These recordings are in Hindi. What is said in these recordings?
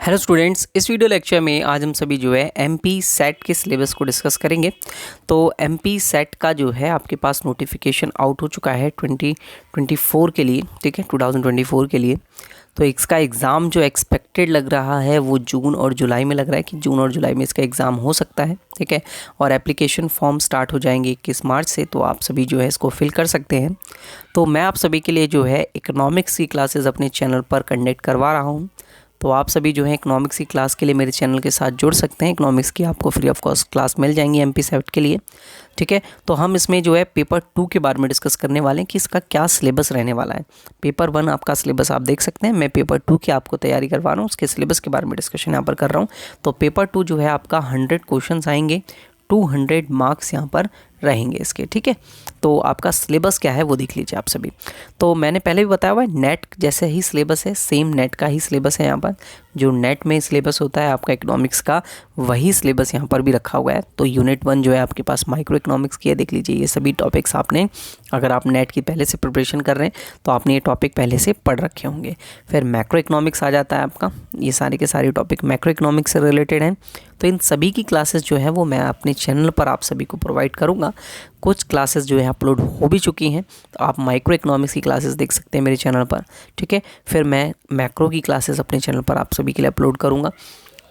हेलो स्टूडेंट्स, इस वीडियो लेक्चर में आज हम सभी जो है एमपी सेट के सिलेबस को डिस्कस करेंगे। तो एमपी सेट का जो है आपके पास नोटिफिकेशन आउट हो चुका है 2024 के लिए, ठीक है, 2024 के लिए। तो इसका एग्ज़ाम जो एक्सपेक्टेड लग रहा है वो जून और जुलाई में लग रहा है कि जून और जुलाई में इसका एग्ज़ाम हो सकता है, ठीक है। और एप्लीकेशन फॉर्म स्टार्ट हो जाएंगे 21 मार्च से, तो आप सभी जो है इसको फिल कर सकते हैं। तो मैं आप सभी के लिए जो है इकोनॉमिक्स की क्लासेस अपने चैनल पर कंडक्ट करवा रहा हूँ। तो आप सभी जो है इकोनॉमिक्स की क्लास के लिए मेरे चैनल के साथ जुड़ सकते हैं। इकोनॉमिक्स की आपको फ्री ऑफ कॉस्ट क्लास मिल जाएंगी एमपी सेट के लिए, ठीक है। तो हम इसमें जो है पेपर 2 के बारे में डिस्कस करने वाले हैं कि इसका क्या सिलेबस रहने वाला है। पेपर 1 आपका सिलेबस आप देख सकते हैं, मैं पेपर 2 की आपको तैयारी करवा रहा हूँ, उसके सिलेबस के बारे में डिस्कशन यहाँ पर कर रहा हूँ। तो पेपर 2 जो है आपका 100 क्वेश्चन आएंगे, 200 मार्क्स यहाँ पर रहेंगे इसके, ठीक है। तो आपका सिलेबस क्या है वो देख लीजिए आप सभी। तो मैंने पहले भी बताया हुआ है, नेट जैसे ही सिलेबस है, सेम नेट का ही सिलेबस है यहाँ पर। जो नेट में सिलेबस होता है आपका इकोनॉमिक्स का, वही सिलेबस यहाँ पर भी रखा हुआ है। तो यूनिट 1 जो है आपके पास माइक्रो इकोनॉमिक्स की है, देख लीजिए ये सभी टॉपिक्स आपने, अगर आप नेट की पहले से प्रिपरेशन कर रहे हैं तो आपने ये टॉपिक पहले से पढ़ रखे होंगे। फिर मैक्रो इकोनॉमिक्स आ जाता है आपका, ये सारे के सारे टॉपिक मैक्रो इकोनॉमिक्स से रिलेटेड हैं। तो इन सभी की क्लासेस जो है वो मैं अपने चैनल पर आप सभी को प्रोवाइड करूँगा। कुछ क्लासेस जो है अपलोड हो भी चुकी हैं, तो आप माइक्रो इकोनॉमिक्स की क्लासेस देख सकते हैं मेरे चैनल पर, ठीक है। फिर मैं मैक्रो की क्लासेस अपने चैनल पर आप सभी के लिए अपलोड करूँगा।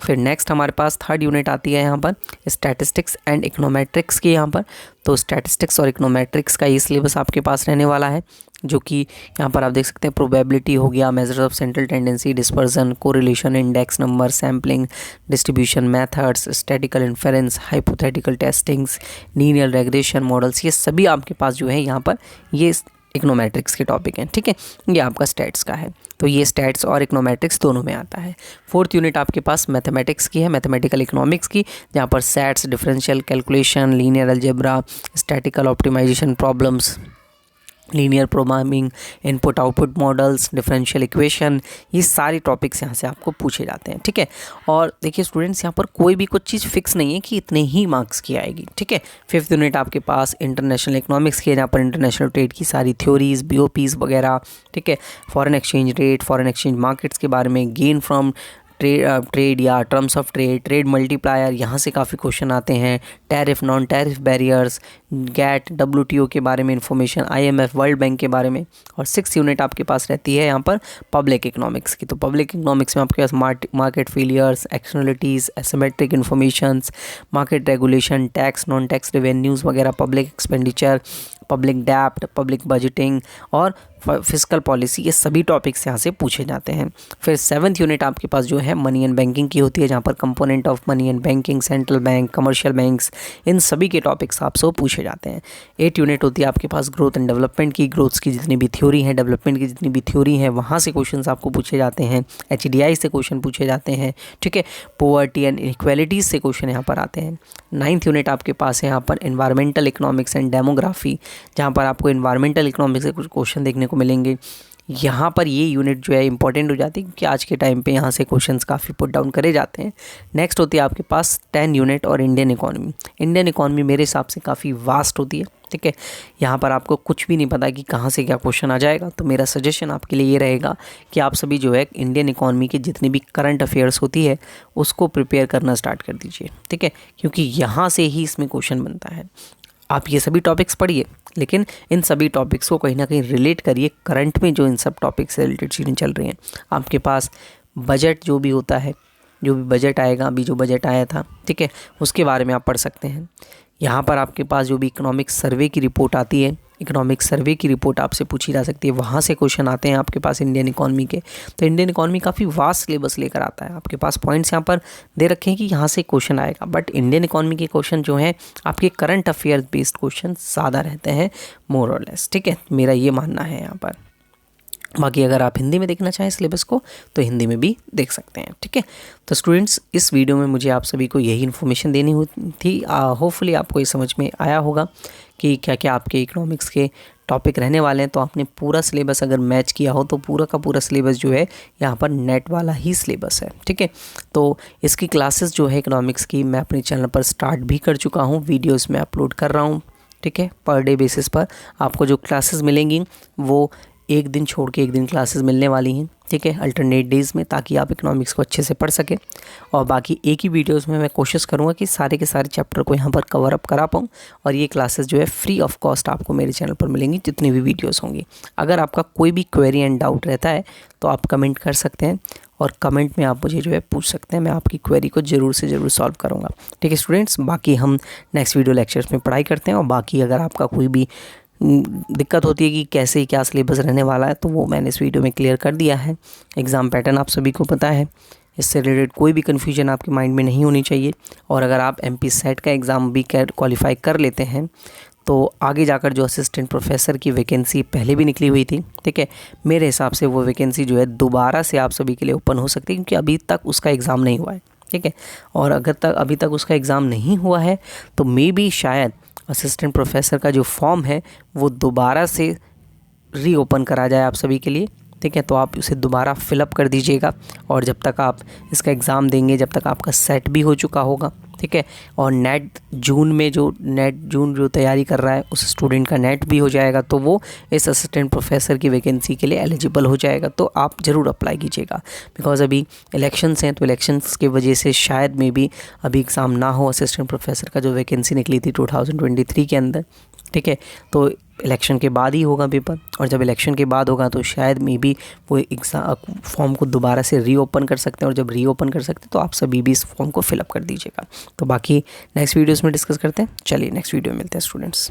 फिर नेक्स्ट हमारे पास 3rd यूनिट आती है यहाँ पर स्टैटिस्टिक्स एंड इकोनोमेट्रिक्स की यहाँ पर। तो स्टैटिस्टिक्स और इकोनोमेट्रिक्स का ये सिलेबस आपके पास रहने वाला है, जो कि यहाँ पर आप देख सकते हैं प्रोबेबिलिटी हो गया, measures of central tendency, dispersion, correlation, index number, sampling, distribution methods, statistical inference, hypothetical testings, linear regression models, ये सभी आपके पास जो है यहाँ पर ये इकोनोमेट्रिक्स के टॉपिक हैं, ठीक है। ये आपका स्टैट्स का है, तो ये स्टैट्स और इकोनोमेट्रिक्स दोनों में आता है। 4th यूनिट आपके पास मैथमेटिक्स की है, मैथमेटिकल इकोनॉमिक्स की, जहाँ पर sets, differential calculation, linear algebra, statical optimization problems, linear programming, input output models, differential equation, ये सारे टॉपिक्स यहाँ से आपको पूछे जाते हैं, ठीक है। और देखिए स्टूडेंट्स, यहाँ पर कोई भी कुछ चीज़ फिक्स नहीं है कि इतने ही मार्क्स की आएगी, ठीक है। 5th यूनिट आपके पास इंटरनेशनल इकोनॉमिक्स की है, जहाँ पर इंटरनेशनल ट्रेड की सारी थ्योरीज, बीओपीज वगैरह, ठीक है। Foreign exchange rate, foreign exchange markets के बारे में, गेन फ्रॉम ट्रेड या terms of trade, trade multiplier, यहाँ से काफ़ी क्वेश्चन आते हैं। Tariff, non tariff barriers, GATT, WTO के बारे में इंफॉर्मेशन, आईएमएफ, वर्ल्ड बैंक के बारे में। और 6th यूनिट आपके पास रहती है यहाँ पर पब्लिक इकोनॉमिक्स की। तो पब्लिक इकोनॉमिक्स में आपके पास market failures, externalities, asymmetric informations, market regulation, tax, non tax revenues वगैरह, पब्लिक एक्सपेंडिचर, पब्लिक डेप्ट, पब्लिक बजटिंग और फिस्कल पॉलिसी, ये सभी टॉपिक्स यहाँ से पूछे जाते हैं। फिर 7th यूनिट आपके पास जो है मनी एंड बैंकिंग की होती है, जहाँ पर component of money and banking, central bank, commercial banks, इन सभी के टॉपिक्स आपसे पूछे जाते हैं। 8th यूनिट होती है आपके पास ग्रोथ एंड डेवलपमेंट की, ग्रोथ्स की जितनी भी थ्योरी है, डेवलपमेंट की जितनी भी थ्योरी है, वहाँ से क्वेश्चन आपको पूछे जाते हैं। HDI से क्वेश्चन पूछे जाते हैं, ठीक है। पॉवर्टी एंड इनइक्वालिटीज़ से क्वेश्चन यहाँ पर आते हैं। 9th यूनिट आपके पास है यहाँ पर एनवायरमेंटल इकोनॉमिक्स एंड डेमोग्राफी, जहाँ पर आपको एनवायरमेंटल इकोनॉमिक्स से कुछ क्वेश्चन देखने को मिलेंगे। यहाँ पर ये यूनिट जो है इंपॉर्टेंट हो जाती है, क्योंकि आज के टाइम पे यहाँ से क्वेश्चंस काफ़ी पुट डाउन करे जाते हैं। नेक्स्ट होती है आपके पास 10 यूनिट और इंडियन इकोनॉमी। इंडियन इकोनॉमी मेरे हिसाब से काफ़ी वास्ट होती है, ठीक है। यहाँ पर आपको कुछ भी नहीं पता कि कहाँ से क्या क्वेश्चन आ जाएगा। तो मेरा सजेशन आपके लिए ये रहेगा कि आप सभी जो है इंडियन इकोनॉमी की जितनी भी करंट अफेयर्स होती है उसको प्रिपेयर करना स्टार्ट कर दीजिए, ठीक है, क्योंकि यहाँ से ही इसमें क्वेश्चन बनता है। आप ये सभी टॉपिक्स पढ़िए, लेकिन इन सभी टॉपिक्स को कहीं ना कहीं रिलेट करिए करंट में जो इन सब टॉपिक्स से रिलेटेड चीज़ें चल रही हैं। आपके पास बजट जो भी होता है, जो भी बजट आएगा, अभी जो बजट आया था, ठीक है, उसके बारे में आप पढ़ सकते हैं। यहाँ पर आपके पास जो भी इकोनॉमिक सर्वे की रिपोर्ट आती है, इकोनॉमिक सर्वे की रिपोर्ट आपसे पूछी जा सकती है, वहाँ से क्वेश्चन आते हैं आपके पास इंडियन इकोनॉमी के। तो इंडियन इकोनॉमी काफ़ी वास्ट सिलेबस लेकर आता है। आपके पास पॉइंट्स यहाँ पर दे रखे हैं कि यहाँ से क्वेश्चन आएगा, बट इंडियन इकोनॉमी के क्वेश्चन जो हैं आपके करंट अफेयर बेस्ड क्वेश्चन ज़्यादा रहते हैं, मोर और लेस, ठीक है। मेरा ये मानना है यहाँ पर। बाकी अगर आप हिंदी में देखना चाहें सिलेबस को तो हिंदी में भी देख सकते हैं, ठीक है। तो स्टूडेंट्स, इस वीडियो में मुझे आप सभी को यही इन्फॉर्मेशन देनी थी। होपफुली आपको ये समझ में आया होगा कि क्या क्या आपके इकोनॉमिक्स के टॉपिक रहने वाले हैं। तो आपने पूरा सिलेबस अगर मैच किया हो तो पूरा का पूरा सिलेबस जो है यहाँ पर नेट वाला ही सिलेबस है, ठीक है। तो इसकी क्लासेस जो है इकोनॉमिक्स की मैं अपने चैनल पर स्टार्ट भी कर चुका हूँ, वीडियोज़ में अपलोड कर रहा हूँ, ठीक है। पर डे बेसिस पर आपको जो क्लासेस मिलेंगी वो एक दिन छोड़ के एक दिन क्लासेस मिलने वाली हैं, ठीक है, अल्टरनेट डेज़ में, ताकि आप इकोनॉमिक्स को अच्छे से पढ़ सकें। और बाकी एक ही वीडियोस में मैं कोशिश करूँगा कि सारे के सारे चैप्टर को यहाँ पर कवर अप करा पाऊँ। और ये क्लासेस जो है फ्री ऑफ कॉस्ट आपको मेरे चैनल पर मिलेंगी, जितनी भी वीडियोस होंगी। अगर आपका कोई भी क्वेरी एंड डाउट रहता है तो आप कमेंट कर सकते हैं, और कमेंट में आप मुझे जो है पूछ सकते हैं, मैं आपकी क्वेरी को ज़रूर से ज़रूर सॉल्व करूँगा। ठीक है स्टूडेंट्स, बाकी हम नेक्स्ट वीडियो लेक्चर्स में पढ़ाई करते हैं। और बाकी अगर आपका कोई भी दिक्कत होती है कि कैसे क्या सिलेबस रहने वाला है, तो वो मैंने इस वीडियो में क्लियर कर दिया है। एग्ज़ाम पैटर्न आप सभी को पता है, इससे रिलेटेड कोई भी कन्फ्यूजन आपके माइंड में नहीं होनी चाहिए। और अगर आप MP सेट का एग्ज़ाम भी क्वालिफाई कर लेते हैं तो आगे जाकर जो असिस्टेंट प्रोफेसर की वैकेंसी पहले भी निकली हुई थी, ठीक है, मेरे हिसाब से वो वैकेंसी जो है दोबारा से आप सभी के लिए ओपन हो सकती है, क्योंकि अभी तक उसका एग्ज़ाम नहीं हुआ है। ठीक है, और अगर अभी तक उसका एग्ज़ाम नहीं हुआ है तो मे बी शायद असिस्टेंट प्रोफेसर का जो फॉर्म है वो दोबारा से रीओपन करा जाए आप सभी के लिए। ठीक है, तो आप उसे दोबारा फिलअप कर दीजिएगा। और जब तक आप इसका एग्ज़ाम देंगे, जब तक आपका सेट भी हो चुका होगा, ठीक है, और नेट जून जो तैयारी कर रहा है उस स्टूडेंट का नेट भी हो जाएगा, तो वो इस असिस्टेंट प्रोफेसर की वैकेंसी के लिए एलिजिबल हो जाएगा। तो आप ज़रूर अप्लाई कीजिएगा, बिकॉज़ अभी इलेक्शंस हैं, तो इलेक्शंस की वजह से शायद मे बी अभी एग्ज़ाम ना हो। असिस्टेंट प्रोफेसर का जो वैकेंसी निकली थी 2023 के अंदर, ठीक है, तो इलेक्शन के बाद ही होगा पेपर। और जब इलेक्शन के बाद होगा तो शायद मे बी वो एग्ज़ाम फॉर्म को दोबारा से रीओपन कर सकते हैं। और जब रीओपन कर सकते हैं तो आप सभी भी इस फॉर्म को फिलअप कर दीजिएगा। तो बाकी नेक्स्ट वीडियोस में डिस्कस करते हैं। चलिए नेक्स्ट वीडियो में मिलते हैं स्टूडेंट्स।